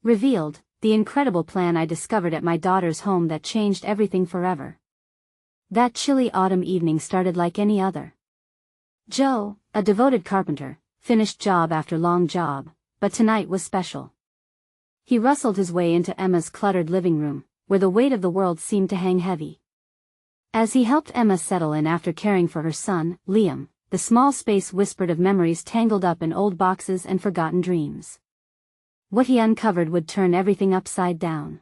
Revealed, the incredible plan I discovered at my daughter's home that changed everything forever. That chilly autumn evening started like any other. Joe, a devoted carpenter, finished job after long job, but tonight was special. He rustled his way into Emma's cluttered living room, where the weight of the world seemed to hang heavy. As he helped Emma settle in after caring for her son, Liam, the small space whispered of memories tangled up in old boxes and forgotten dreams. What he uncovered would turn everything upside down.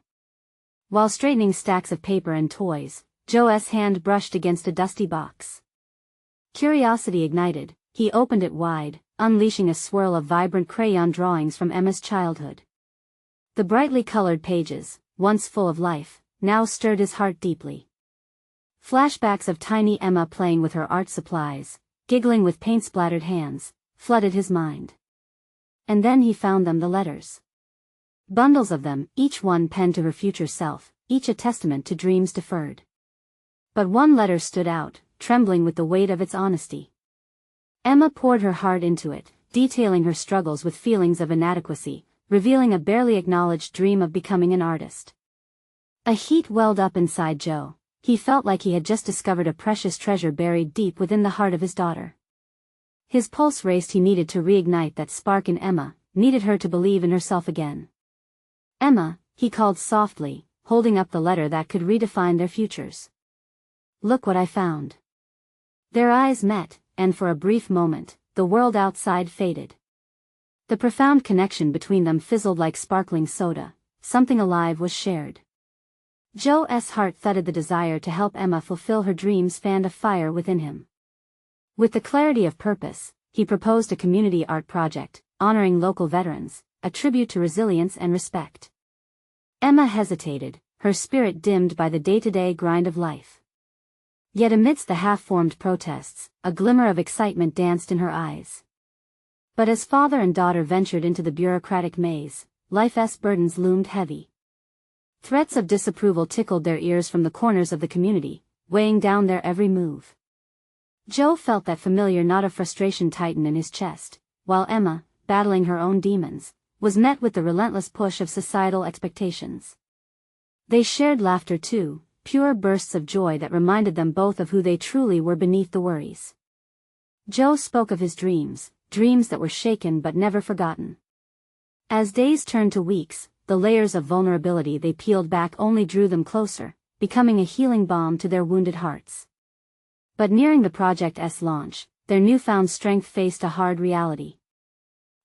While straightening stacks of paper and toys, Joe's hand brushed against a dusty box. Curiosity ignited, he opened it wide, unleashing a swirl of vibrant crayon drawings from Emma's childhood. The brightly colored pages, once full of life, now stirred his heart deeply. Flashbacks of tiny Emma playing with her art supplies, giggling with paint-splattered hands, flooded his mind. And then he found them, the letters. Bundles of them, each one penned to her future self, each a testament to dreams deferred. But one letter stood out, trembling with the weight of its honesty. Emma poured her heart into it, detailing her struggles with feelings of inadequacy, revealing a barely acknowledged dream of becoming an artist. A heat welled up inside Joe. He felt like he had just discovered a precious treasure buried deep within the heart of his daughter. His pulse raced. He needed to reignite that spark in Emma, needed her to believe in herself again. "Emma," he called softly, holding up the letter that could redefine their futures. "Look what I found." Their eyes met, and for a brief moment, the world outside faded. The profound connection between them fizzled like sparkling soda. Something alive was shared. Joe's heart thudded. The desire to help Emma fulfill her dreams fanned a fire within him. With the clarity of purpose, he proposed a community art project, honoring local veterans, a tribute to resilience and respect. Emma hesitated, her spirit dimmed by the day-to-day grind of life. Yet amidst the half-formed protests, a glimmer of excitement danced in her eyes. But as father and daughter ventured into the bureaucratic maze, life's burdens loomed heavy. Threats of disapproval tickled their ears from the corners of the community, weighing down their every move. Joe felt that familiar knot of frustration tighten in his chest, while Emma, battling her own demons, was met with the relentless push of societal expectations. They shared laughter too, pure bursts of joy that reminded them both of who they truly were beneath the worries. Joe spoke of his dreams, dreams that were shaken but never forgotten. As days turned to weeks, the layers of vulnerability they peeled back only drew them closer, becoming a healing balm to their wounded hearts. But nearing the project's launch, their newfound strength faced a hard reality.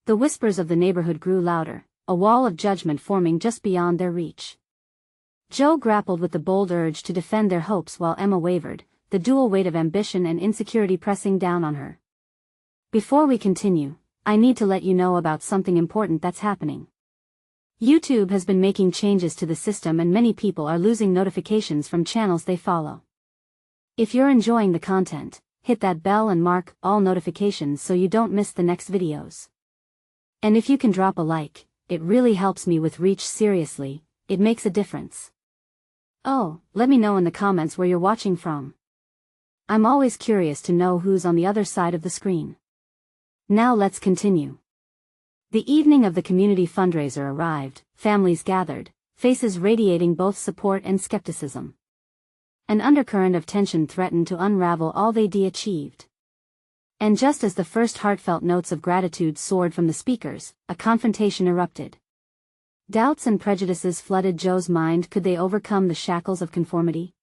The whispers of the neighborhood grew louder, a wall of judgment forming just beyond their reach. Joe grappled with the bold urge to defend their hopes while Emma wavered, the dual weight of ambition and insecurity pressing down on her. "Before we continue, I need to let you know about something important that's happening. YouTube has been making changes to the system and many people are losing notifications from channels they follow. If you're enjoying the content, hit that bell and mark all notifications so you don't miss the next videos. And if you can drop a like, it really helps me with reach. Seriously, it makes a difference. Oh, let me know in the comments where you're watching from. I'm always curious to know who's on the other side of the screen. Now let's continue. The evening of the community fundraiser arrived, families gathered, faces radiating both support and skepticism. An undercurrent of tension threatened to unravel all they'd achieved. And just as the first heartfelt notes of gratitude soared from the speakers, a confrontation erupted. Doubts and prejudices flooded Joe's mind. Could they overcome the shackles of conformity?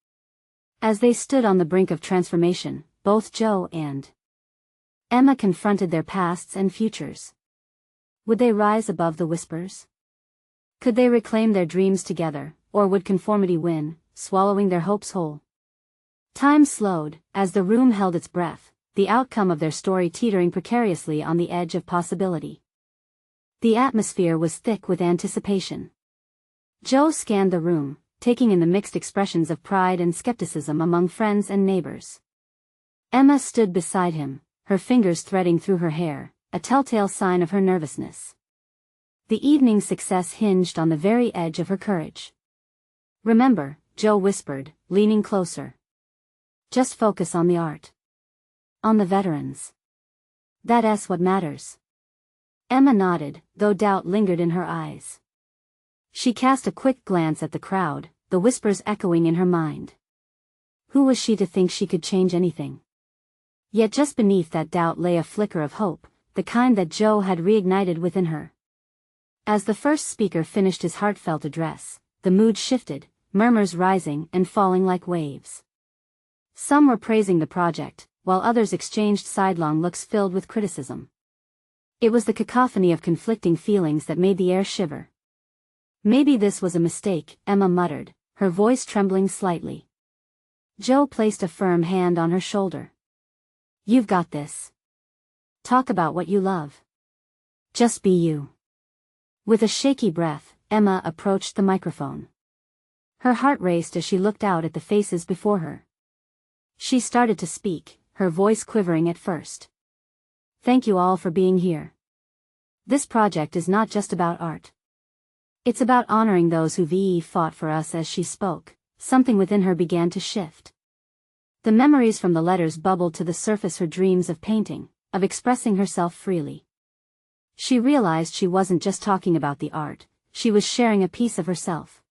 As they stood on the brink of transformation, both Joe and Emma confronted their pasts and futures. Would they rise above the whispers? Could they reclaim their dreams together, or would conformity win, swallowing their hopes whole? Time slowed, as the room held its breath, the outcome of their story teetering precariously on the edge of possibility. The atmosphere was thick with anticipation. Joe scanned the room, taking in the mixed expressions of pride and skepticism among friends and neighbors. Emma stood beside him, her fingers threading through her hair, a telltale sign of her nervousness. The evening's success hinged on the very edge of her courage. "Remember," Joe whispered, leaning closer. "Just focus on the art. On the veterans. That's what matters." Emma nodded, though doubt lingered in her eyes. She cast a quick glance at the crowd, the whispers echoing in her mind. Who was she to think she could change anything? Yet just beneath that doubt lay a flicker of hope, the kind that Joe had reignited within her. As the first speaker finished his heartfelt address, the mood shifted, murmurs rising and falling like waves. Some were praising the project, while others exchanged sidelong looks filled with criticism. It was the cacophony of conflicting feelings that made the air shiver. Maybe this was a mistake, Emma muttered, her voice trembling slightly. Joe placed a firm hand on her shoulder. You've got this. Talk about what you love. Just be you. With a shaky breath, Emma approached the microphone. Her heart raced as she looked out at the faces before her. She started to speak, her voice quivering at first. Thank you all for being here. This project is not just about art. It's about honoring those who fought for us. As she spoke, something within her began to shift. The memories from the letters bubbled to the surface, her dreams of painting, of expressing herself freely. She realized she wasn't just talking about the art, she was sharing a piece of herself.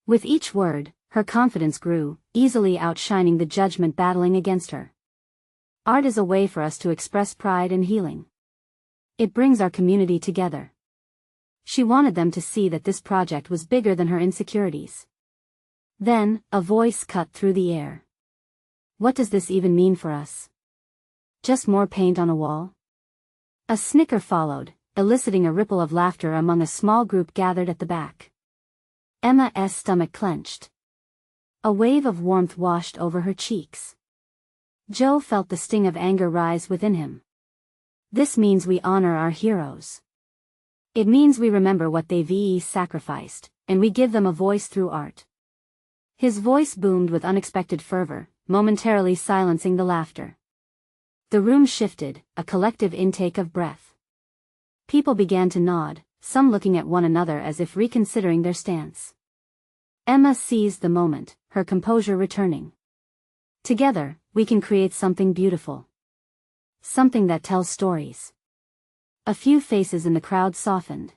With each word, her confidence grew, easily outshining the judgment battling against her. Art is a way for us to express pride and healing. It brings our community together. She wanted them to see that this project was bigger than her insecurities. Then, a voice cut through the air. What does this even mean for us? Just more paint on a wall? A snicker followed, eliciting a ripple of laughter among a small group gathered at the back. Emma's stomach clenched. A wave of warmth washed over her cheeks. Joe felt the sting of anger rise within him. This means we honor our heroes. It means we remember what they've sacrificed, and we give them a voice through art. His voice boomed with unexpected fervor, momentarily silencing the laughter. The room shifted, a collective intake of breath. People began to nod, some looking at one another as if reconsidering their stance. Emma seized the moment, her composure returning. Together, we can create something beautiful. Something that tells stories. A few faces in the crowd softened.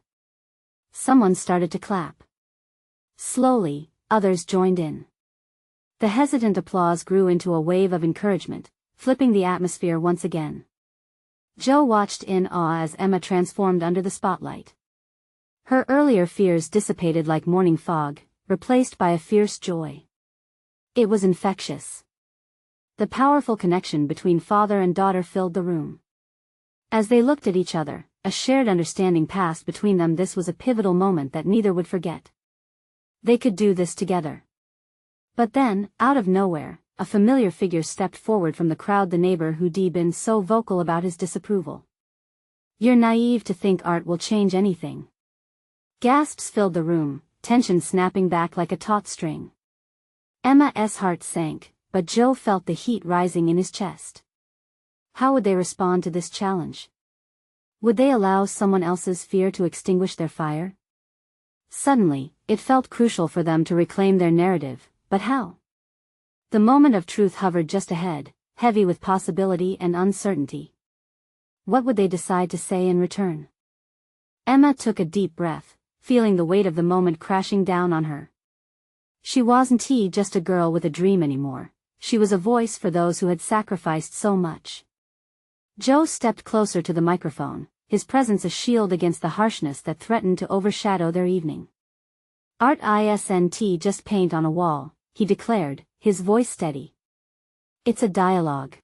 Someone started to clap. Slowly, others joined in. The hesitant applause grew into a wave of encouragement, flipping the atmosphere once again. Joe watched in awe as Emma transformed under the spotlight. Her earlier fears dissipated like morning fog, replaced by a fierce joy. It was infectious. The powerful connection between father and daughter filled the room. As they looked at each other, a shared understanding passed between them. This was a pivotal moment that neither would forget. They could do this together. But then, out of nowhere, a familiar figure stepped forward from the crowd, the neighbor who'd been so vocal about his disapproval. You're naive to think art will change anything. Gasps filled the room, tension snapping back like a taut string. Emma's heart sank, but Joe felt the heat rising in his chest. How would they respond to this challenge? Would they allow someone else's fear to extinguish their fire? Suddenly, it felt crucial for them to reclaim their narrative, but how? The moment of truth hovered just ahead, heavy with possibility and uncertainty. What would they decide to say in return? Emma took a deep breath, feeling the weight of the moment crashing down on her. She wasn't just a girl with a dream anymore, she was a voice for those who had sacrificed so much. Joe stepped closer to the microphone, his presence a shield against the harshness that threatened to overshadow their evening. Art isn't just paint on a wall, he declared, his voice steady. It's a dialogue.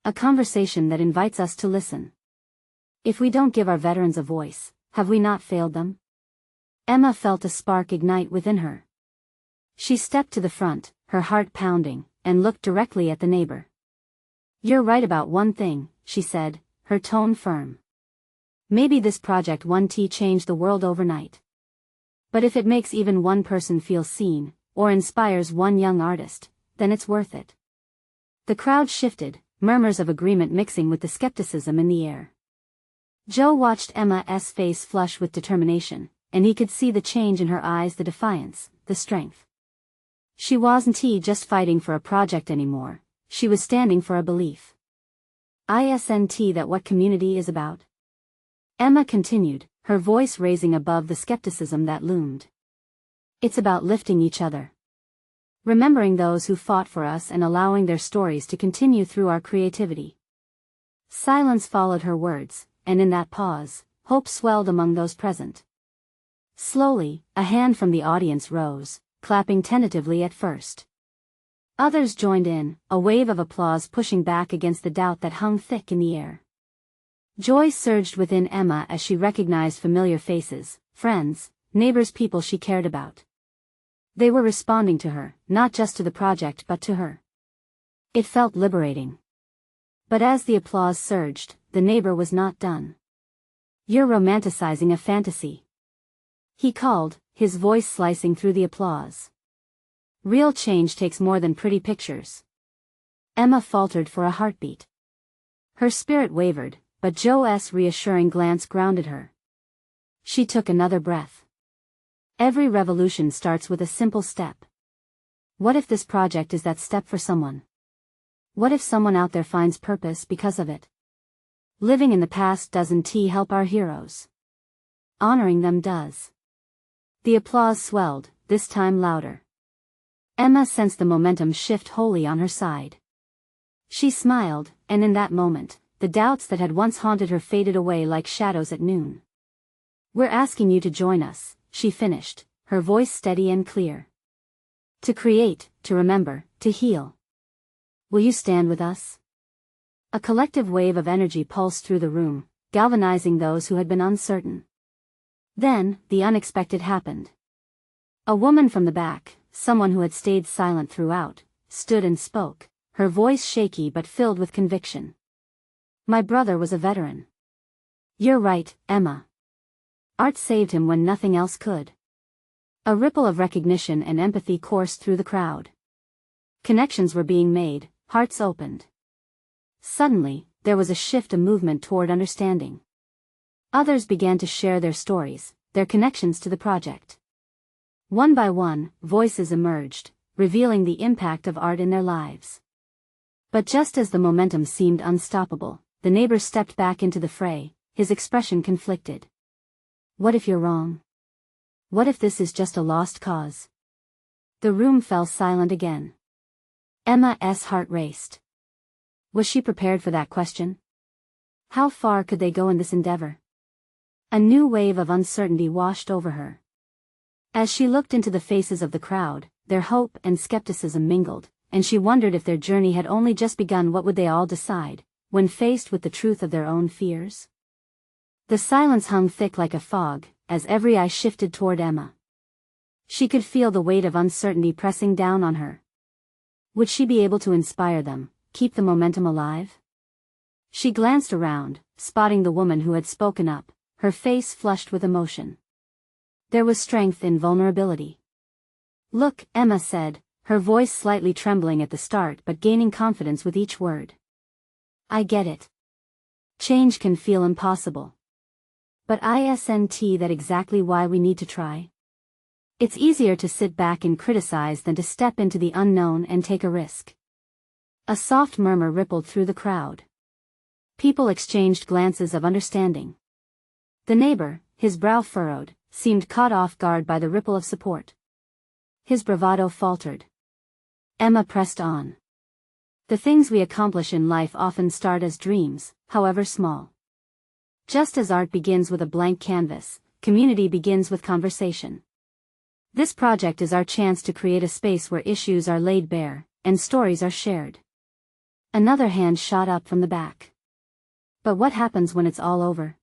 A conversation that invites us to listen. If we don't give our veterans a voice, have we not failed them? Emma felt a spark ignite within her. She stepped to the front, her heart pounding, and looked directly at the neighbor. You're right about one thing, she said, her tone firm. Maybe this project won't change the world overnight. But if it makes even one person feel seen, or inspires one young artist, then it's worth it. The crowd shifted, murmurs of agreement mixing with the skepticism in the air. Joe watched Emma's face flush with determination, and he could see the change in her eyes, the defiance, the strength. She wasn't just fighting for a project anymore, she was standing for a belief. Isn't that what community is about? Emma continued, her voice raising above the skepticism that loomed. It's about lifting each other. Remembering those who fought for us and allowing their stories to continue through our creativity. Silence followed her words, and in that pause, hope swelled among those present. Slowly, a hand from the audience rose, clapping tentatively at first. Others joined in, a wave of applause pushing back against the doubt that hung thick in the air. Joy surged within Emma as she recognized familiar faces, friends, neighbors, people she cared about. They were responding to her, not just to the project but to her. It felt liberating. But as the applause surged, the neighbor was not done. "You're romanticizing a fantasy," he called, his voice slicing through the applause. "Real change takes more than pretty pictures." Emma faltered for a heartbeat. Her spirit wavered, but Joe's reassuring glance grounded her. She took another breath. Every revolution starts with a simple step. What if this project is that step for someone? What if someone out there finds purpose because of it? Living in the past doesn't help our heroes. Honoring them does. The applause swelled, this time louder. Emma sensed the momentum shift wholly on her side. She smiled, and in that moment, the doubts that had once haunted her faded away like shadows at noon. "We're asking you to join us," she finished, her voice steady and clear. "To create, to remember, to heal. Will you stand with us?" A collective wave of energy pulsed through the room, galvanizing those who had been uncertain. Then, the unexpected happened. A woman from the back, someone who had stayed silent throughout, stood and spoke, her voice shaky but filled with conviction. "My brother was a veteran." "You're right, Emma. Art saved him when nothing else could." A ripple of recognition and empathy coursed through the crowd. Connections were being made, hearts opened. Suddenly, there was a shift, a movement toward understanding. Others began to share their stories, their connections to the project. One by one, voices emerged, revealing the impact of art in their lives. But just as the momentum seemed unstoppable, the neighbor stepped back into the fray, his expression conflicted. "What if you're wrong? What if this is just a lost cause?" The room fell silent again. Emma's heart raced. Was she prepared for that question? How far could they go in this endeavor? A new wave of uncertainty washed over her. As she looked into the faces of the crowd, their hope and skepticism mingled, and she wondered if their journey had only just begun. What would they all decide, when faced with the truth of their own fears? The silence hung thick like a fog, as every eye shifted toward Emma. She could feel the weight of uncertainty pressing down on her. Would she be able to inspire them, keep the momentum alive? She glanced around, spotting the woman who had spoken up, her face flushed with emotion. There was strength in vulnerability. "Look," Emma said, her voice slightly trembling at the start but gaining confidence with each word. "I get it. Change can feel impossible. But isn't that exactly why we need to try? It's easier to sit back and criticize than to step into the unknown and take a risk." A soft murmur rippled through the crowd. People exchanged glances of understanding. The neighbor, his brow furrowed, seemed caught off guard by the ripple of support. His bravado faltered. Emma pressed on. "The things we accomplish in life often start as dreams, however small. Just as art begins with a blank canvas, community begins with conversation. This project is our chance to create a space where issues are laid bare, and stories are shared." Another hand shot up from the back. "But what happens when it's all over?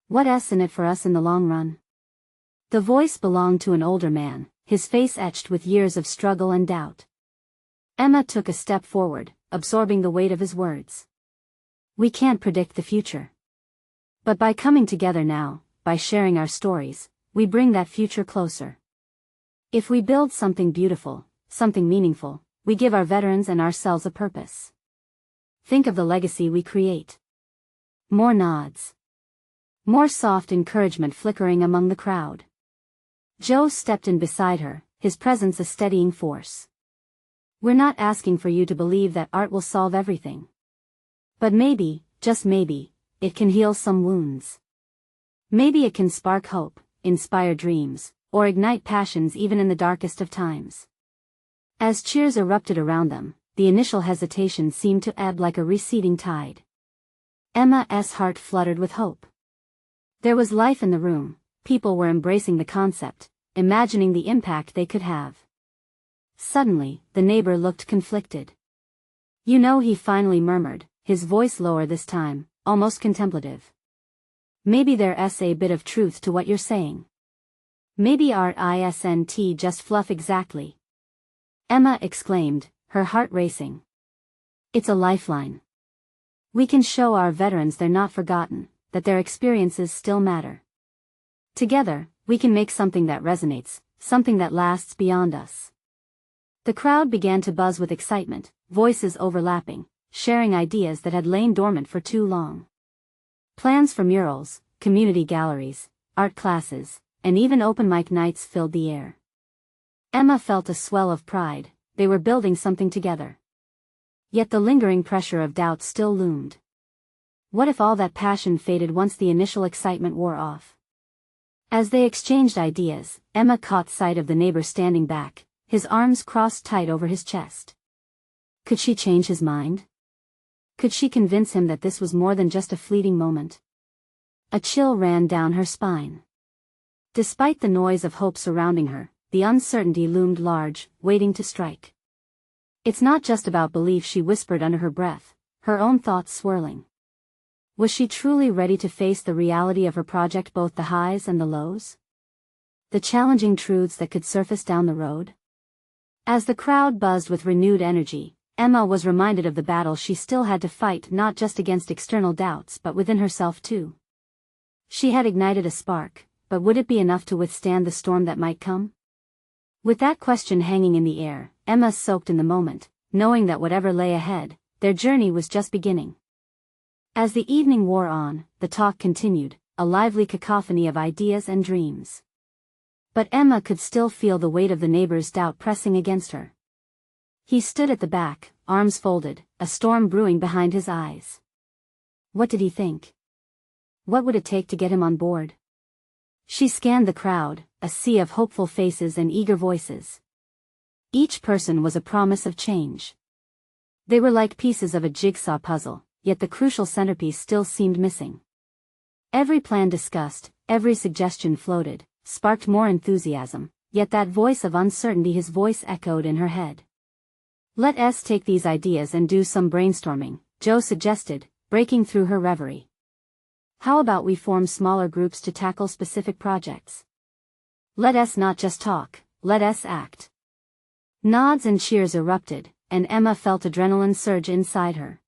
What's in it for us in the long run?" The voice belonged to an older man, his face etched with years of struggle and doubt. Emma took a step forward, absorbing the weight of his words. "We can't predict the future. But by coming together now, by sharing our stories, we bring that future closer. If we build something beautiful, something meaningful, we give our veterans and ourselves a purpose. Think of the legacy we create." More nods. More soft encouragement flickering among the crowd. Joe stepped in beside her, his presence a steadying force. "We're not asking for you to believe that art will solve everything. But maybe, just maybe, it can heal some wounds. Maybe it can spark hope, inspire dreams, or ignite passions even in the darkest of times. As cheers erupted around them, the initial hesitation seemed to ebb like a receding tide. Emma's heart fluttered with hope. There was life in the room, people were embracing the concept, imagining the impact they could have. Suddenly, the neighbor looked conflicted. "You know," he finally murmured, his voice lower this time, almost contemplative. "Maybe there's a bit of truth to what you're saying. Maybe our isn't just fluff." "Exactly," Emma exclaimed, her heart racing. "It's a lifeline. We can show our veterans they're not forgotten, that their experiences still matter. Together, we can make something that resonates, something that lasts beyond us." The crowd began to buzz with excitement, voices overlapping, sharing ideas that had lain dormant for too long. Plans for murals, community galleries, art classes, and even open mic nights filled the air. Emma felt a swell of pride, they were building something together. Yet the lingering pressure of doubt still loomed. What if all that passion faded once the initial excitement wore off? As they exchanged ideas, Emma caught sight of the neighbor standing back, his arms crossed tight over his chest. Could she change his mind? Could she convince him that this was more than just a fleeting moment? A chill ran down her spine. Despite the noise of hope surrounding her, the uncertainty loomed large, waiting to strike. "It's not just about belief," she whispered under her breath, her own thoughts swirling. Was she truly ready to face the reality of her project, both the highs and the lows? The challenging truths that could surface down the road? As the crowd buzzed with renewed energy, Emma was reminded of the battle she still had to fight, not just against external doubts but within herself too. She had ignited a spark, but would it be enough to withstand the storm that might come? With that question hanging in the air, Emma soaked in the moment, knowing that whatever lay ahead, their journey was just beginning. As the evening wore on, the talk continued, a lively cacophony of ideas and dreams. But Emma could still feel the weight of the neighbor's doubt pressing against her. He stood at the back, arms folded, a storm brewing behind his eyes. What did he think? What would it take to get him on board? She scanned the crowd, a sea of hopeful faces and eager voices. Each person was a promise of change. They were like pieces of a jigsaw puzzle, yet the crucial centerpiece still seemed missing. Every plan discussed, every suggestion floated, sparked more enthusiasm, yet that voice of uncertainty, his voice echoed in her head. "Let's take these ideas and do some brainstorming," Joe suggested, breaking through her reverie. "How about we form smaller groups to tackle specific projects? Let us not just talk, let us act." Nods and cheers erupted, and Emma felt adrenaline surge inside her.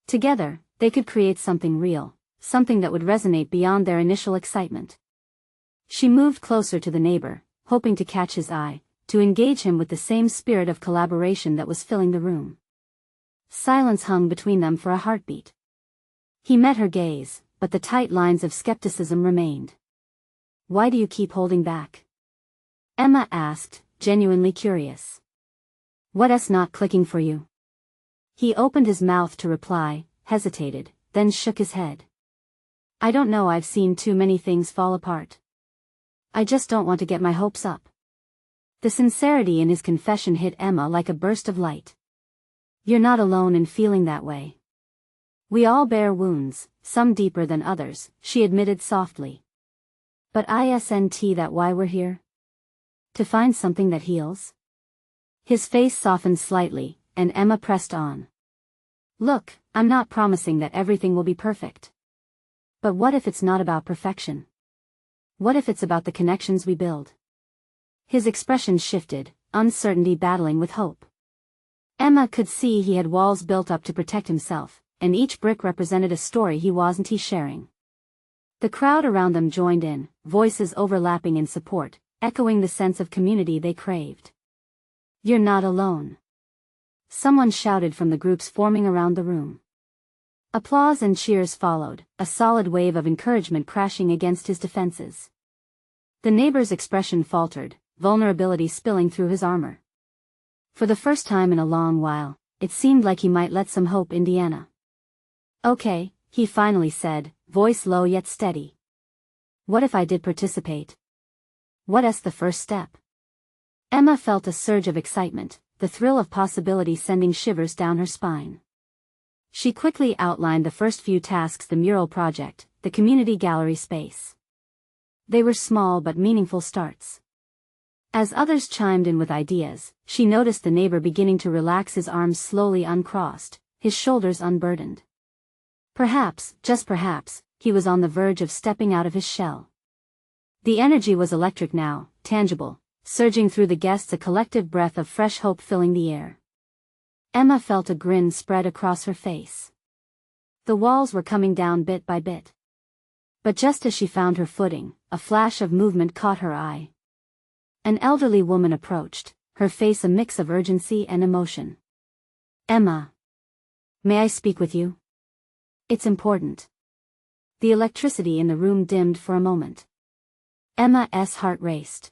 Together, they could create something real, something that would resonate beyond their initial excitement. She moved closer to the neighbor, hoping to catch his eye, to engage him with the same spirit of collaboration that was filling the room. Silence hung between them for a heartbeat. He met her gaze, but the tight lines of skepticism remained. "Why do you keep holding back?" Emma asked, genuinely curious. "What's not clicking for you?" He opened his mouth to reply, hesitated, then shook his head. "I don't know, I've seen too many things fall apart. I just don't want to get my hopes up." The sincerity in his confession hit Emma like a burst of light. "You're not alone in feeling that way. We all bear wounds, some deeper than others," she admitted softly. "But isn't that why we're here? To find something that heals?" His face softened slightly, and Emma pressed on. "Look, I'm not promising that everything will be perfect. But what if it's not about perfection? What if it's about the connections we build?" His expression shifted, uncertainty battling with hope. Emma could see he had walls built up to protect himself, and each brick represented a story he wasn't sharing. The crowd around them joined in, voices overlapping in support, echoing the sense of community they craved. "You're not alone," someone shouted from the groups forming around the room. Applause and cheers followed, a solid wave of encouragement crashing against his defenses. The neighbor's expression faltered, vulnerability spilling through his armor. For the first time in a long while, it seemed like he might let some hope Indiana. "Okay," he finally said, voice low yet steady. What if I did participate? What's the first step? Emma felt a surge of excitement, the thrill of possibility sending shivers down her spine. She quickly outlined the first few tasks: the mural project, the community gallery space. They were small but meaningful starts. As others chimed in with ideas, she noticed the neighbor beginning to relax, his arms slowly uncrossed, his shoulders unburdened. Perhaps, just perhaps, he was on the verge of stepping out of his shell. The energy was electric now, tangible, surging through the guests, a collective breath of fresh hope filling the air. Emma felt a grin spread across her face. The walls were coming down bit by bit. But just as she found her footing, a flash of movement caught her eye. An elderly woman approached, her face a mix of urgency and emotion. "Emma. May I speak with you? It's important." The electricity in the room dimmed for a moment. Emma's heart raced.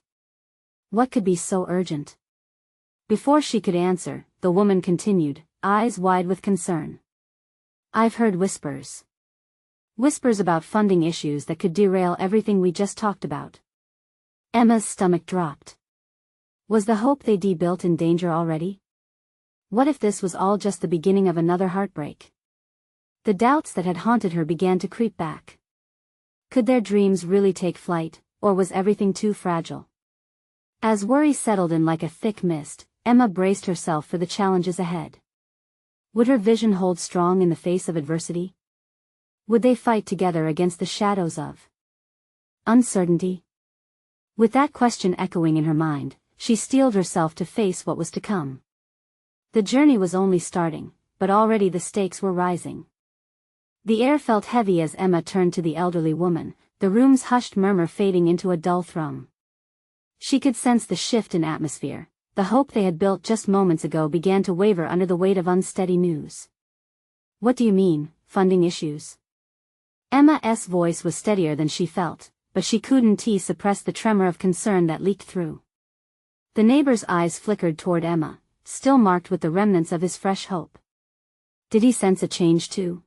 What could be so urgent? Before she could answer, the woman continued, eyes wide with concern. "I've heard whispers. Whispers about funding issues that could derail everything we just talked about." Emma's stomach dropped. Was the hope they'd built in danger already? What if this was all just the beginning of another heartbreak? The doubts that had haunted her began to creep back. Could their dreams really take flight, or was everything too fragile? As worry settled in like a thick mist, Emma braced herself for the challenges ahead. Would her vision hold strong in the face of adversity? Would they fight together against the shadows of uncertainty? With that question echoing in her mind, she steeled herself to face what was to come. The journey was only starting, but already the stakes were rising. The air felt heavy as Emma turned to the elderly woman, the room's hushed murmur fading into a dull thrum. She could sense the shift in atmosphere. The hope they had built just moments ago began to waver under the weight of unsteady news. "What do you mean, funding issues?" Emma's voice was steadier than she felt, but she couldn't suppress the tremor of concern that leaked through. The neighbor's eyes flickered toward Emma, still marked with the remnants of his fresh hope. Did he sense a change too?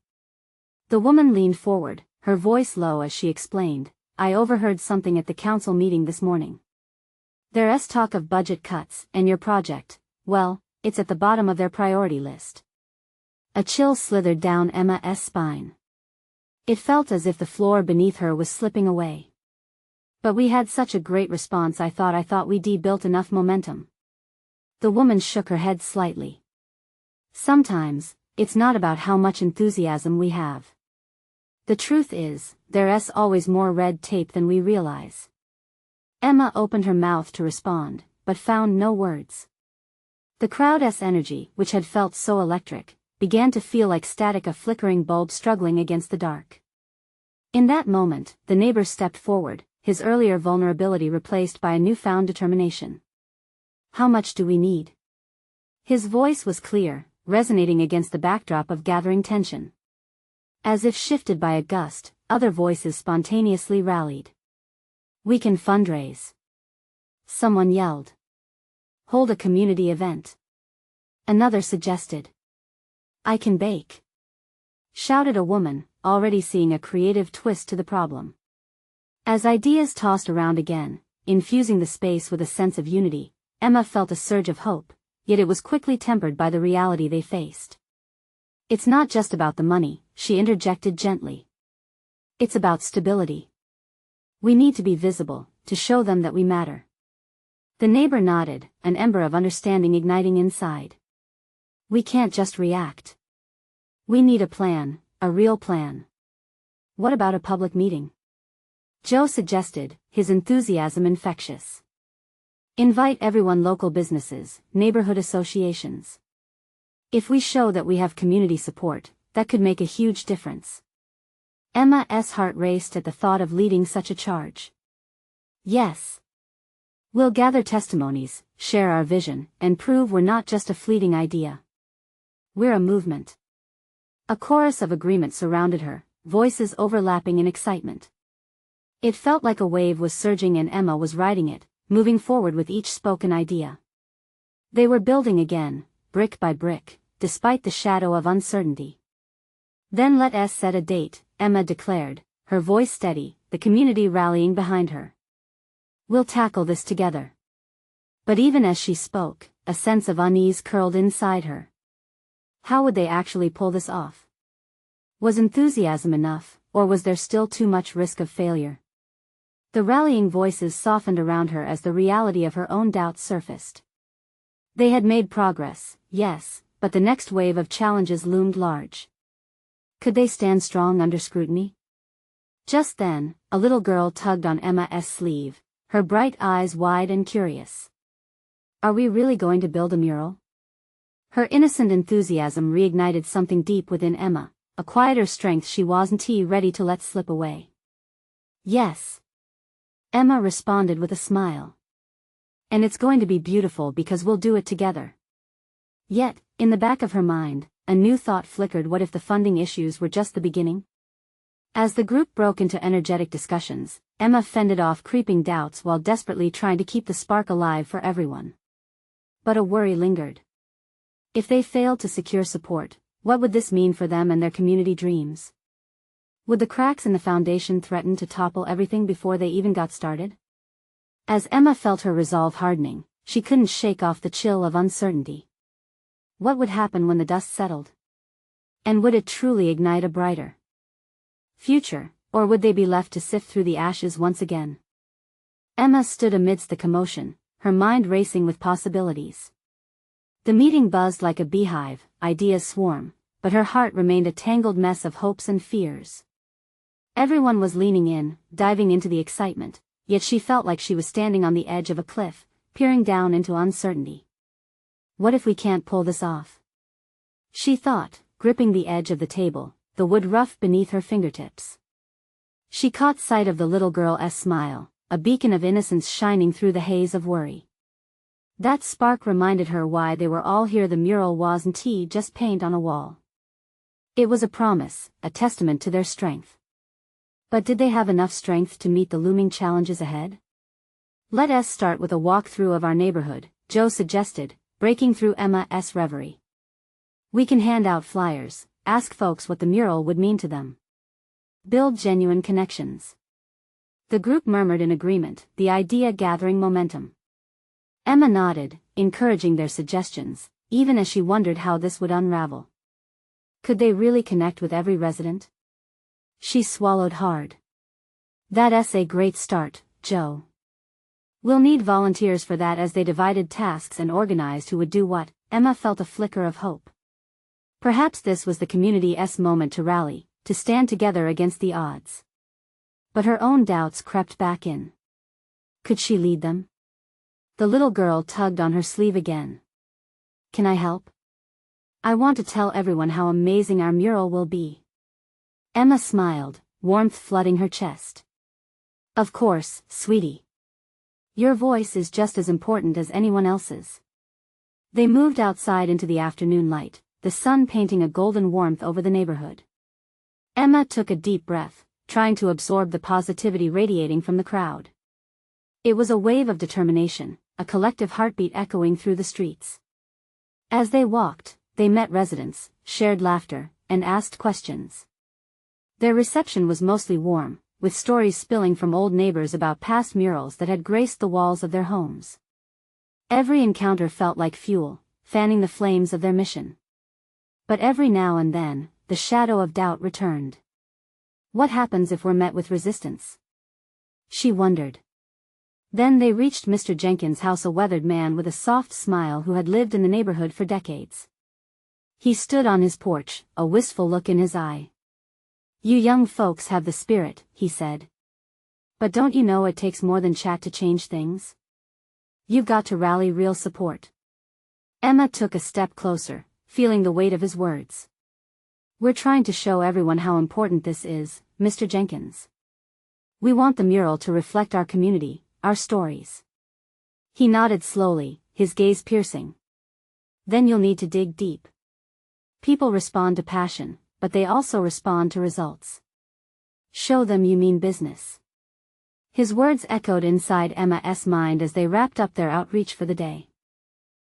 The woman leaned forward, her voice low as she explained, "I overheard something at the council meeting this morning. There's talk of budget cuts, and your project, well, it's at the bottom of their priority list." A chill slithered down Emma's spine. It felt as if the floor beneath her was slipping away. "But we had such a great response. I thought we'd built enough momentum." The woman shook her head slightly. "Sometimes, it's not about how much enthusiasm we have. The truth is, there's always more red tape than we realize." Emma opened her mouth to respond, but found no words. The crowd's energy, which had felt so electric, began to feel like static, a flickering bulb struggling against the dark. In that moment, the neighbor stepped forward, his earlier vulnerability replaced by a newfound determination. "How much do we need?" His voice was clear, resonating against the backdrop of gathering tension. As if shifted by a gust, other voices spontaneously rallied. "We can fundraise." Someone yelled. "Hold a community event." Another suggested. "I can bake," shouted a woman, already seeing a creative twist to the problem. As ideas tossed around again, infusing the space with a sense of unity, Emma felt a surge of hope, yet it was quickly tempered by the reality they faced. "It's not just about the money," she interjected gently. "It's about stability. We need to be visible, to show them that we matter." The neighbor nodded, an ember of understanding igniting inside. "We can't just react. We need a plan, a real plan." "What about a public meeting?" Joe suggested, his enthusiasm infectious. "Invite everyone, local businesses, neighborhood associations. If we show that we have community support, that could make a huge difference." Emma's heart raced at the thought of leading such a charge. "Yes. We'll gather testimonies, share our vision, and prove we're not just a fleeting idea. We're a movement." A chorus of agreement surrounded her, voices overlapping in excitement. It felt like a wave was surging and Emma was riding it, moving forward with each spoken idea. They were building again, brick by brick, despite the shadow of uncertainty. "Then let's set a date," Emma declared, her voice steady, the the community rallying behind her. We'll tackle this together. But even as she spoke, a sense of unease curled inside her. How would they actually pull this off? Was enthusiasm enough, or was there still too much risk of failure? The rallying voices softened around her as the reality of her own doubts surfaced. They had made progress, yes, but the next wave of challenges loomed large. Could they stand strong under scrutiny? Just then, a little girl tugged on Emma's sleeve, her bright eyes wide and curious. Are we really going to build a mural? Her innocent enthusiasm reignited something deep within Emma, a quieter strength she wasn't ready to let slip away. Yes. Emma responded with a smile. And it's going to be beautiful because we'll do it together. Yet, in the back of her mind, a new thought flickered: what if the funding issues were just the beginning? As the group broke into energetic discussions, Emma fended off creeping doubts while desperately trying to keep the spark alive for everyone. But a worry lingered. If they failed to secure support, what would this mean for them and their community dreams? Would the cracks in the foundation threaten to topple everything before they even got started? As Emma felt her resolve hardening, she couldn't shake off the chill of uncertainty. What would happen when the dust settled? And would it truly ignite a brighter future, or would they be left to sift through the ashes once again? Emma stood amidst the commotion, her mind racing with possibilities. The meeting buzzed like a beehive, ideas swarm, but her heart remained a tangled mess of hopes and fears. Everyone was leaning in, diving into the excitement, yet she felt like she was standing on the edge of a cliff, peering down into uncertainty. What if we can't pull this off? She thought, gripping the edge of the table, the wood rough beneath her fingertips. She caught sight of the little girl's smile, a beacon of innocence shining through the haze of worry. That spark reminded her why they were all here. The mural wasn't just paint on a wall. It was a promise, a testament to their strength. But did they have enough strength to meet the looming challenges ahead? Let us start with a walkthrough of our neighborhood, Joe suggested, breaking through Emma's reverie. We can hand out flyers, ask folks what the mural would mean to them. Build genuine connections. The group murmured in agreement, the idea gathering momentum. Emma nodded, encouraging their suggestions, even as she wondered how this would unravel. Could they really connect with every resident? She swallowed hard. That's a great start, Joe. We'll need volunteers for that. As they divided tasks and organized who would do what, Emma felt a flicker of hope. Perhaps this was the community's moment to rally, to stand together against the odds. But her own doubts crept back in. Could she lead them? The little girl tugged on her sleeve again. Can I help? I want to tell everyone how amazing our mural will be. Emma smiled, warmth flooding her chest. Of course, sweetie. Your voice is just as important as anyone else's. They moved outside into the afternoon light, the sun painting a golden warmth over the neighborhood. Emma took a deep breath, trying to absorb the positivity radiating from the crowd. It was a wave of determination, a collective heartbeat echoing through the streets. As they walked, they met residents, shared laughter, and asked questions. Their reception was mostly warm, with stories spilling from old neighbors about past murals that had graced the walls of their homes. Every encounter felt like fuel, fanning the flames of their mission. But every now and then, the shadow of doubt returned. What happens if we're met with resistance? She wondered. Then they reached Mr. Jenkins' house, a weathered man with a soft smile who had lived in the neighborhood for decades. He stood on his porch, a wistful look in his eye. You young folks have the spirit, he said. But don't you know it takes more than chat to change things? You've got to rally real support. Emma took a step closer, feeling the weight of his words. We're trying to show everyone how important this is, Mr. Jenkins. We want the mural to reflect our community, our stories. He nodded slowly, his gaze piercing. Then you'll need to dig deep. People respond to passion, but they also respond to results. Show them you mean business. His words echoed inside Emma's mind as they wrapped up their outreach for the day.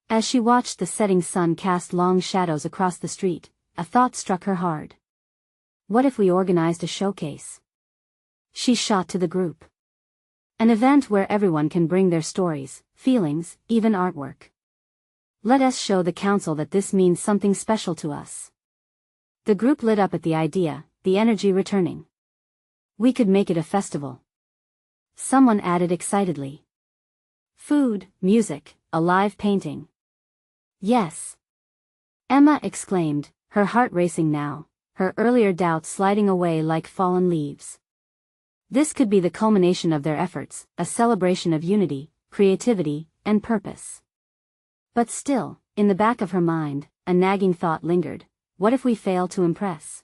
As she watched the setting sun cast long shadows across the street, a thought struck her hard. What if we organized a showcase? she shot to the group. An event where everyone can bring their stories, feelings, even artwork. Let us show the council that this means something special to us. The group lit up at the idea, the energy returning. We could make it a festival. Someone added excitedly. Food, music, a live painting. Yes. Emma exclaimed, her heart racing now, her earlier doubts sliding away like fallen leaves. This could be the culmination of their efforts, a celebration of unity, creativity, and purpose. But still, in the back of her mind, a nagging thought lingered. What if we fail to impress?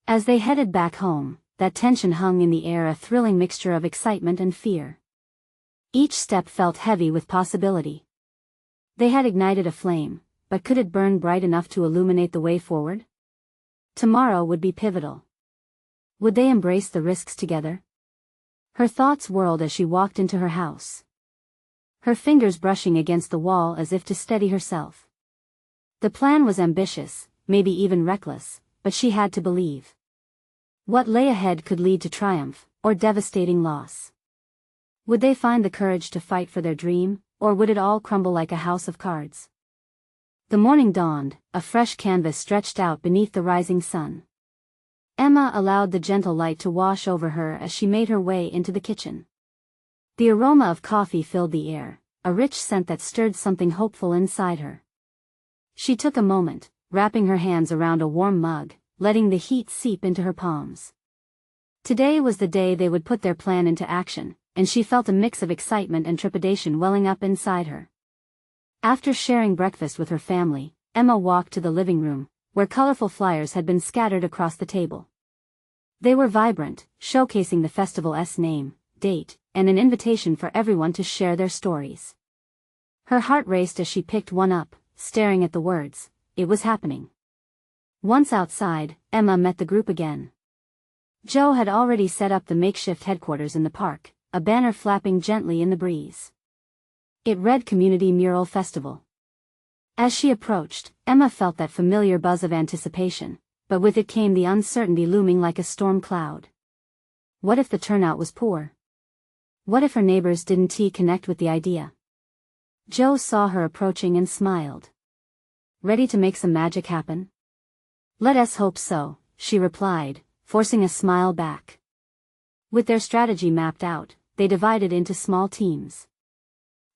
As they headed back home, that tension hung in the air, a thrilling mixture of excitement and fear. Each step felt heavy with possibility. They had ignited a flame, but could it burn bright enough to illuminate the way forward? Tomorrow would be pivotal. Would they embrace the risks together? Her thoughts whirled as she walked into her house. Her fingers brushing against the wall as if to steady herself. The plan was ambitious, maybe even reckless, but she had to believe. What lay ahead could lead to triumph, or devastating loss. Would they find the courage to fight for their dream, or would it all crumble like a house of cards? The morning dawned, a fresh canvas stretched out beneath the rising sun. Emma allowed the gentle light to wash over her as she made her way into the kitchen. The aroma of coffee filled the air, a rich scent that stirred something hopeful inside her. She took a moment, wrapping her hands around a warm mug, letting the heat seep into her palms. Today was the day they would put their plan into action, and she felt a mix of excitement and trepidation welling up inside her. After sharing breakfast with her family, Emma walked to the living room, where colorful flyers had been scattered across the table. They were vibrant, showcasing the festival's name, date, and an invitation for everyone to share their stories. Her heart raced as she picked one up, staring at the words, "It was happening." Once outside, Emma met the group again. Joe had already set up the makeshift headquarters in the park, a banner flapping gently in the breeze. It read Community Mural Festival. As she approached, Emma felt that familiar buzz of anticipation, but with it came the uncertainty looming like a storm cloud. What if the turnout was poor? What if her neighbors didn't connect with the idea? Joe saw her approaching and smiled. Ready to make some magic happen? Let us hope so, she replied, forcing a smile back. With their strategy mapped out, they divided into small teams.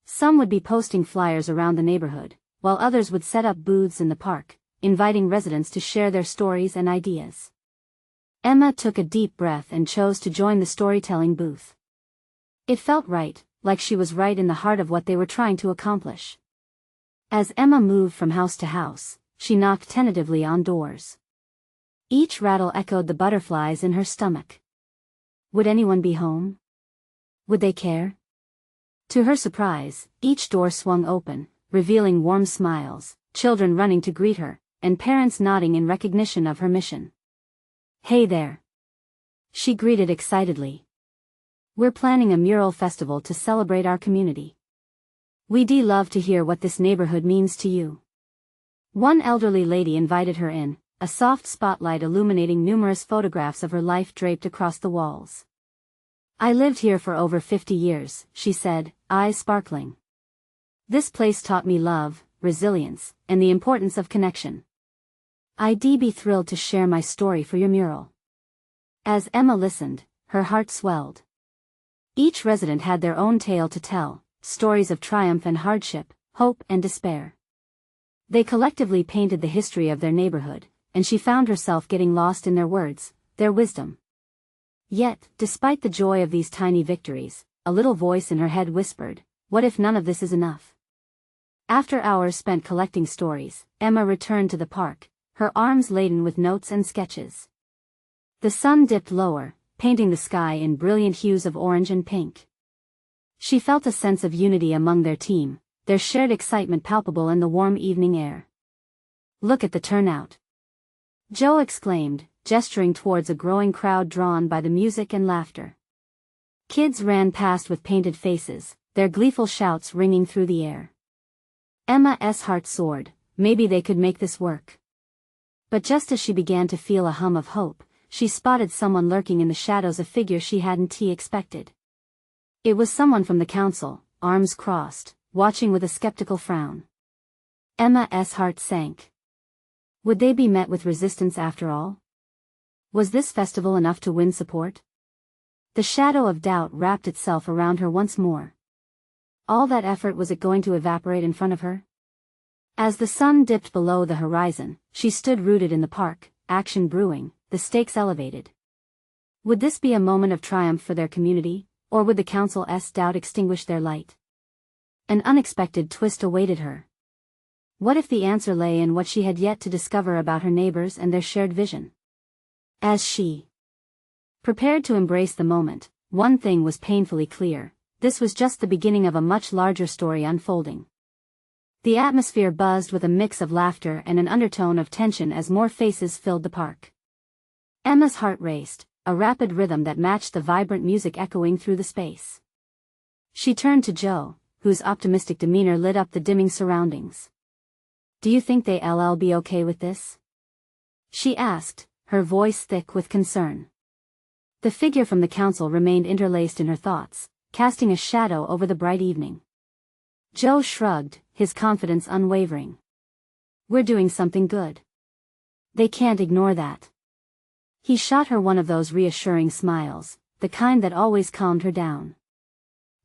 Some would be posting flyers around the neighborhood, while others would set up booths in the park, inviting residents to share their stories and ideas. Emma took a deep breath and chose to join the storytelling booth. It felt right, like she was right in the heart of what they were trying to accomplish. As Emma moved from house to house, she knocked tentatively on doors. Each rattle echoed the butterflies in her stomach. Would anyone be home? Would they care? To her surprise, each door swung open, revealing warm smiles, children running to greet her, and parents nodding in recognition of her mission. "Hey there," she greeted excitedly. "We're planning a mural festival to celebrate our community. We'd love to hear what this neighborhood means to you." One elderly lady invited her in, a soft spotlight illuminating numerous photographs of her life draped across the walls. "I lived here for over 50 years, she said, eyes sparkling. "This place taught me love, resilience, and the importance of connection. I'd be thrilled to share my story for your mural." As Emma listened, her heart swelled. Each resident had their own tale to tell, stories of triumph and hardship, hope and despair. They collectively painted the history of their neighborhood, and she found herself getting lost in their words, their wisdom. Yet, despite the joy of these tiny victories, a little voice in her head whispered, "What if none of this is enough?" After hours spent collecting stories, Emma returned to the park, her arms laden with notes and sketches. The sun dipped lower, painting the sky in brilliant hues of orange and pink. She felt a sense of unity among their team, their shared excitement palpable in the warm evening air. "Look at the turnout," Joe exclaimed, gesturing towards a growing crowd drawn by the music and laughter. Kids ran past with painted faces, their gleeful shouts ringing through the air. Emma's heart soared, maybe they could make this work. But just as she began to feel a hum of hope, she spotted someone lurking in the shadows, a figure she hadn't expected. It was someone from the council, arms crossed, watching with a skeptical frown. Emma's heart sank. Would they be met with resistance after all? Was this festival enough to win support? The shadow of doubt wrapped itself around her once more. All that effort, was it going to evaporate in front of her? As the sun dipped below the horizon, she stood rooted in the park, action brewing, the stakes elevated. Would this be a moment of triumph for their community, or would the council's doubt extinguish their light? An unexpected twist awaited her. What if the answer lay in what she had yet to discover about her neighbors and their shared vision? As she prepared to embrace the moment, one thing was painfully clear: this was just the beginning of a much larger story unfolding. The atmosphere buzzed with a mix of laughter and an undertone of tension as more faces filled the park. Emma's heart raced, a rapid rhythm that matched the vibrant music echoing through the space. She turned to Joe, whose optimistic demeanor lit up the dimming surroundings. "Do you think they'll be okay with this?" she asked, her voice thick with concern. The figure from the council remained interlaced in her thoughts, casting a shadow over the bright evening. Joe shrugged, his confidence unwavering. "We're doing something good. They can't ignore that." He shot her one of those reassuring smiles, the kind that always calmed her down.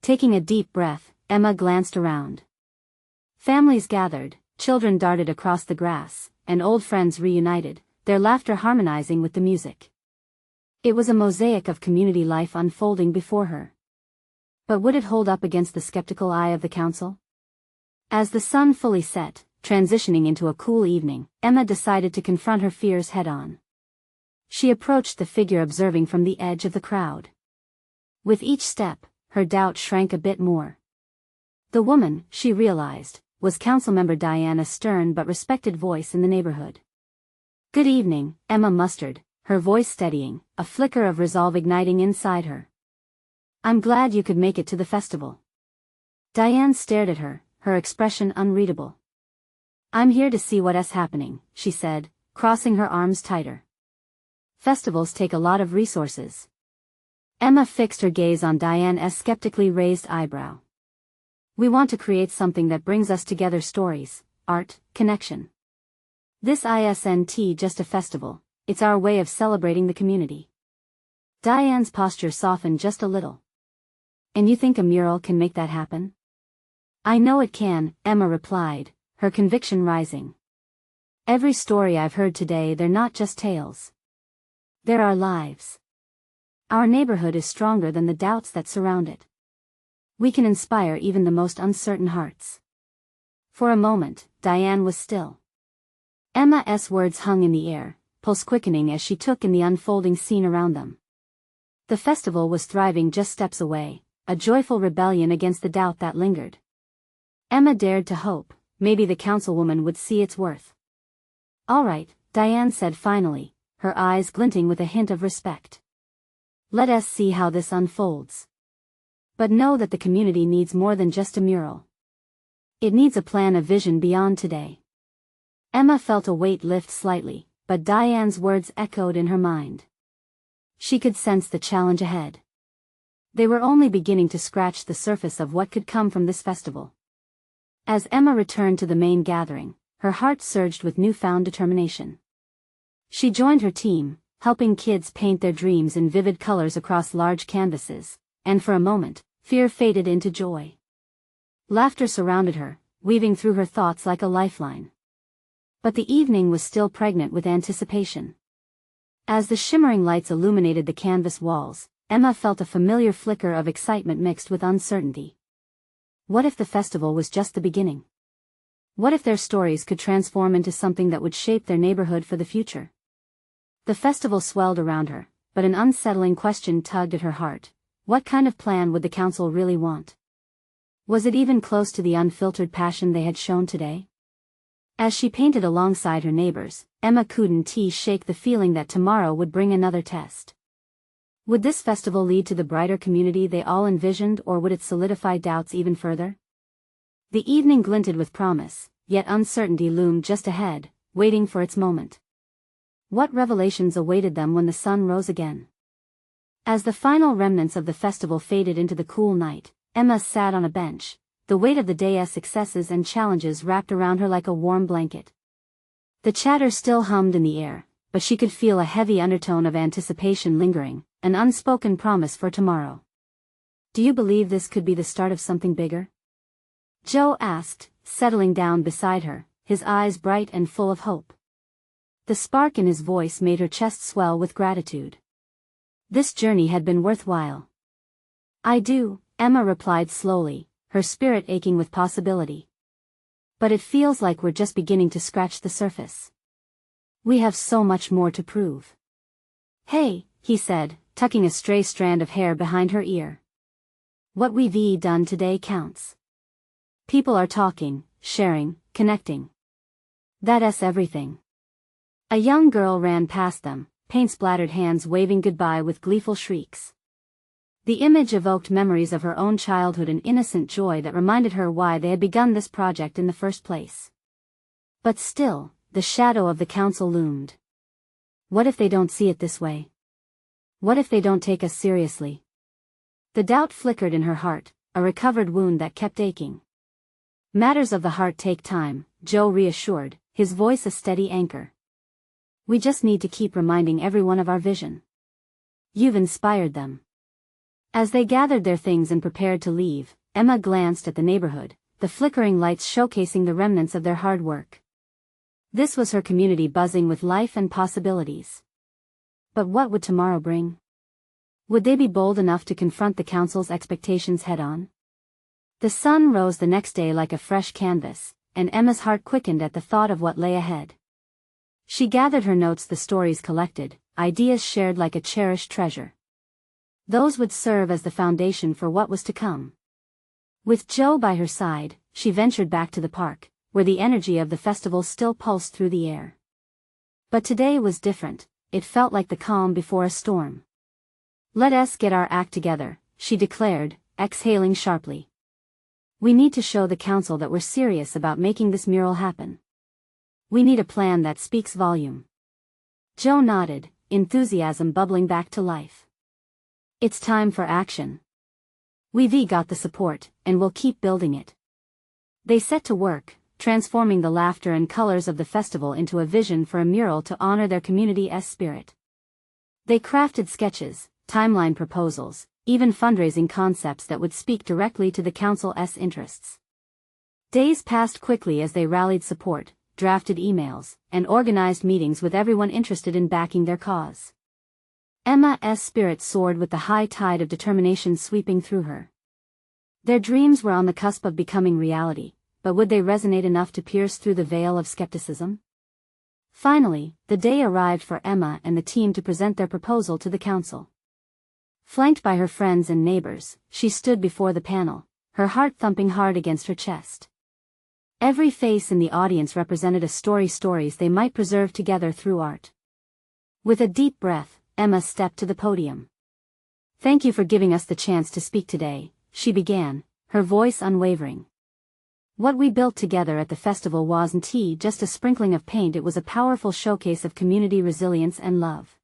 Taking a deep breath, Emma glanced around. Families gathered, children darted across the grass, and old friends reunited, their laughter harmonizing with the music. It was a mosaic of community life unfolding before her. But would it hold up against the skeptical eye of the council? As the sun fully set, transitioning into a cool evening, Emma decided to confront her fears head-on. She approached the figure observing from the edge of the crowd. With each step, her doubt shrank a bit more. The woman, she realized, was Councilmember Diane, a stern but respected voice in the neighborhood. "Good evening," Emma mustered, her voice steadying, a flicker of resolve igniting inside her. "I'm glad you could make it to the festival." Diane stared at her, her expression unreadable. "I'm here to see what's happening," she said, crossing her arms tighter. "Festivals take a lot of resources." Emma fixed her gaze on Diane's skeptically raised eyebrow. "We want to create something that brings us together: stories, art, connection. This isn't just a festival, it's our way of celebrating the community." Diane's posture softened just a little. "And you think a mural can make that happen?" "I know it can," Emma replied, her conviction rising. "Every story I've heard today, they're not just tales. They're our lives. Our neighborhood is stronger than the doubts that surround it. We can inspire even the most uncertain hearts." For a moment, Diane was still. Emma's words hung in the air, pulse quickening as she took in the unfolding scene around them. The festival was thriving just steps away, a joyful rebellion against the doubt that lingered. Emma dared to hope, maybe the councilwoman would see its worth. "All right," Diane said finally, her eyes glinting with a hint of respect. "Let us see how this unfolds. But know that the community needs more than just a mural. It needs a plan, a vision beyond today." Emma felt a weight lift slightly, but Diane's words echoed in her mind. She could sense the challenge ahead. They were only beginning to scratch the surface of what could come from this festival. As Emma returned to the main gathering, her heart surged with newfound determination. She joined her team, helping kids paint their dreams in vivid colors across large canvases, and for a moment, fear faded into joy. Laughter surrounded her, weaving through her thoughts like a lifeline. But the evening was still pregnant with anticipation. As the shimmering lights illuminated the canvas walls, Emma felt a familiar flicker of excitement mixed with uncertainty. What if the festival was just the beginning? What if their stories could transform into something that would shape their neighborhood for the future? The festival swelled around her, but an unsettling question tugged at her heart. What kind of plan would the council really want? Was it even close to the unfiltered passion they had shown today? As she painted alongside her neighbors, Emma couldn't shake the feeling that tomorrow would bring another test. Would this festival lead to the brighter community they all envisioned, or would it solidify doubts even further? The evening glinted with promise, yet uncertainty loomed just ahead, waiting for its moment. What revelations awaited them when the sun rose again? As the final remnants of the festival faded into the cool night, Emma sat on a bench, the weight of the day's successes and challenges wrapped around her like a warm blanket. The chatter still hummed in the air, but she could feel a heavy undertone of anticipation lingering, an unspoken promise for tomorrow. "Do you believe this could be the start of something bigger?" Joe asked, settling down beside her, his eyes bright and full of hope. The spark in his voice made her chest swell with gratitude. This journey had been worthwhile. "I do," Emma replied slowly, her spirit aching with possibility. "But it feels like we're just beginning to scratch the surface. We have so much more to prove." "Hey," he said, tucking a stray strand of hair behind her ear. "What we've done today counts. People are talking, sharing, connecting. That's everything." A young girl ran past them, paint-splattered hands waving goodbye with gleeful shrieks. The image evoked memories of her own childhood and innocent joy that reminded her why they had begun this project in the first place. But still, the shadow of the council loomed. What if they don't see it this way? What if they don't take us seriously? The doubt flickered in her heart, a recovered wound that kept aching. "Matters of the heart take time," Joe reassured, his voice a steady anchor. "We just need to keep reminding everyone of our vision. You've inspired them." As they gathered their things and prepared to leave, Emma glanced at the neighborhood, the flickering lights showcasing the remnants of their hard work. This was her community buzzing with life and possibilities. But what would tomorrow bring? Would they be bold enough to confront the council's expectations head-on? The sun rose the next day like a fresh canvas, and Emma's heart quickened at the thought of what lay ahead. She gathered her notes, the stories collected, ideas shared like a cherished treasure. Those would serve as the foundation for what was to come. With Joe by her side, she ventured back to the park, where the energy of the festival still pulsed through the air. But today was different, it felt like the calm before a storm. "Let us get our act together," she declared, exhaling sharply. "We need to show the council that we're serious about making this mural happen. We need a plan that speaks volume." Joe nodded, enthusiasm bubbling back to life. "It's time for action. We've got the support, and we'll keep building it." They set to work, transforming the laughter and colors of the festival into a vision for a mural to honor their community's spirit. They crafted sketches, timeline proposals, even fundraising concepts that would speak directly to the council's interests. Days passed quickly as they rallied support, drafted emails, and organized meetings with everyone interested in backing their cause. Emma's spirit soared with the high tide of determination sweeping through her. Their dreams were on the cusp of becoming reality, but would they resonate enough to pierce through the veil of skepticism? Finally, the day arrived for Emma and the team to present their proposal to the council. Flanked by her friends and neighbors, she stood before the panel, her heart thumping hard against her chest. Every face in the audience represented a stories they might preserve together through art. With a deep breath, Emma stepped to the podium. "Thank you for giving us the chance to speak today," she began, her voice unwavering. "What we built together at the festival wasn't just a sprinkling of paint, it was a powerful showcase of community resilience and love."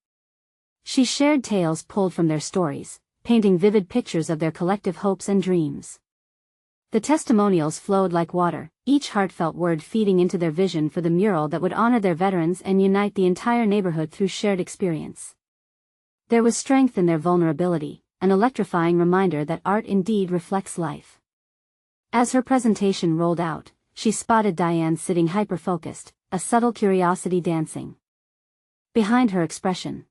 She shared tales pulled from their stories, painting vivid pictures of their collective hopes and dreams. The testimonials flowed like water, each heartfelt word feeding into their vision for the mural that would honor their veterans and unite the entire neighborhood through shared experience. There was strength in their vulnerability, an electrifying reminder that art indeed reflects life. As her presentation rolled out, she spotted Diane sitting hyper-focused, a subtle curiosity dancing behind her expression.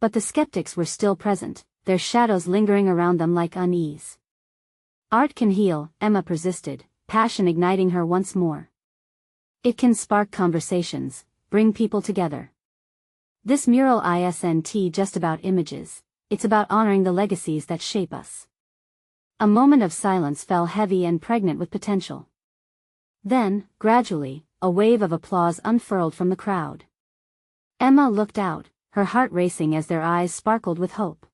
But the skeptics were still present, their shadows lingering around them like unease. "Art can heal," Emma persisted, passion igniting her once more. "It can spark conversations, bring people together. This mural isn't just about images, it's about honoring the legacies that shape us." A moment of silence fell heavy and pregnant with potential. Then, gradually, a wave of applause unfurled from the crowd. Emma looked out, her heart racing as their eyes sparkled with hope.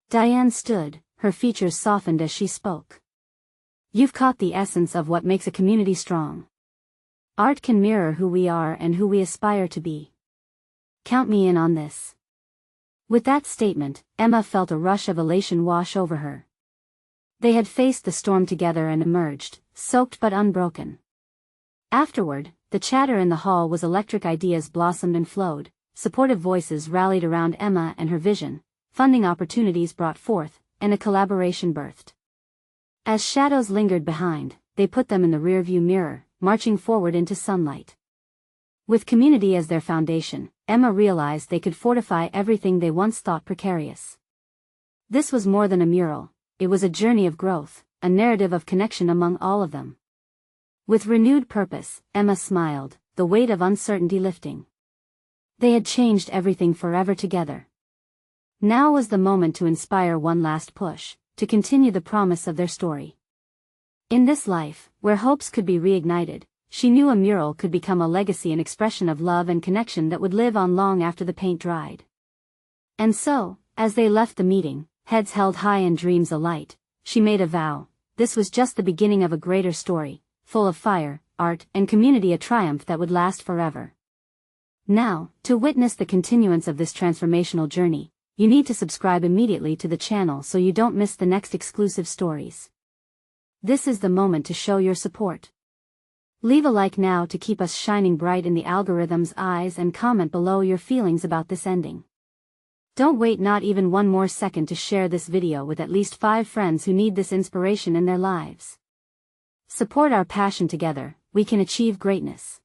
Diane stood, her features softened as she spoke. "You've caught the essence of what makes a community strong. Art can mirror who we are and who we aspire to be." count me in on this." With that statement, Emma felt a rush of elation wash over her. They had faced the storm together and emerged, soaked but unbroken. Afterward, the chatter in the hall was electric. Ideas blossomed and flowed, supportive voices rallied around Emma and her vision, funding opportunities brought forth, and a collaboration birthed. As shadows lingered behind, they put them in the rearview mirror, marching forward into sunlight. With community as their foundation, Emma realized they could fortify everything they once thought precarious. This was more than a mural, it was a journey of growth, a narrative of connection among all of them. With renewed purpose, Emma smiled, the weight of uncertainty lifting. They had changed everything forever together. Now was the moment to inspire one last push, to continue the promise of their story. In this life, where hopes could be reignited, she knew a mural could become a legacy, an expression of love and connection that would live on long after the paint dried. And so, as they left the meeting, heads held high and dreams alight, she made a vow: this was just the beginning of a greater story, full of fire, art, and community, a triumph that would last forever. Now, to witness the continuance of this transformational journey, you need to subscribe immediately to the channel so you don't miss the next exclusive stories. This is the moment to show your support. Leave a like now to keep us shining bright in the algorithm's eyes, and comment below your feelings about this ending. Don't wait not even one more second to share this video with at least 5 friends who need this inspiration in their lives. Support our passion together, we can achieve greatness.